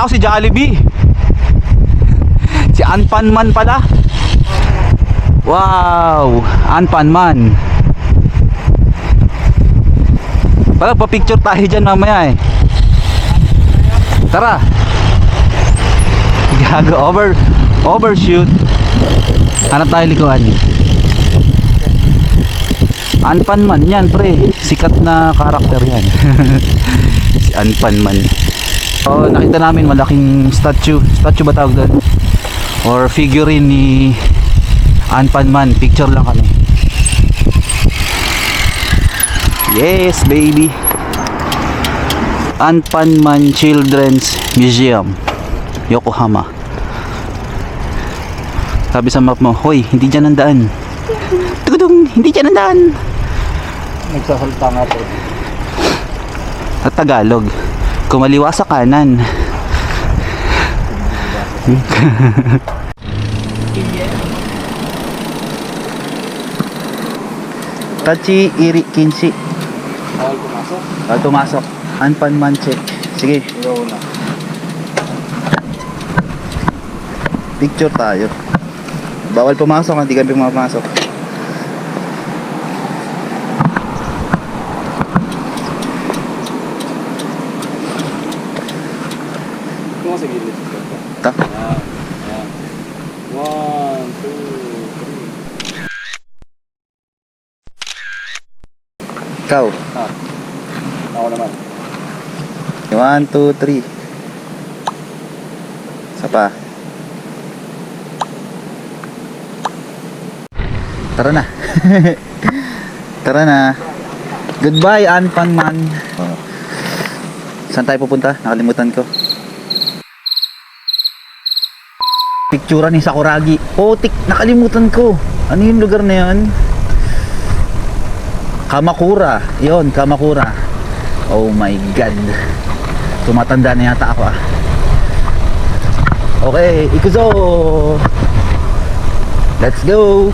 ko si Jollibee. Si Anpanman pala. Wow, Anpanman. Pala pa-picture tayo dyan mamaya eh. Tara. Gago, overshoot. Hanap tayo likuan. Anpanman yan pre. Sikat na karakter yan. Si Anpanman. So nakita namin malaking statue. Statue ba tawag doon? Or figurine ni Anpanman. Picture lang kami. Yes baby. Anpanman Children's Museum, Yokohama. Sabi sa map mo, hoy, hindi dyan ang daan. Tugudong, hindi dyan ang daan. Nagsasalta nga po. Sa Tagalog, kumaliwa sa kanan. Tachi Iri Kinshi. Bawal pumasok. Tumasok. Anpanman check. Sige, Ikaw na. picture tayo. Bawal pumasok, hindi kami pumapasok. Ito nga sa gilid. Ta. Ayan. Ayan. 1, 2, 3. Ikaw. Ah. Ako naman. 1, 2, 3. Isa pa. Tara na. Tara na. Goodbye, Anpanman. Saan tayo pupunta? Nakalimutan ko. Picturean ni Sakuragi. Tik, nakalimutan ko. Ano yung lugar na yun? Kamakura. Yun, Kamakura. Oh my God. Tumatanda na yata ako ah. Okay, ikuzo. Let's go.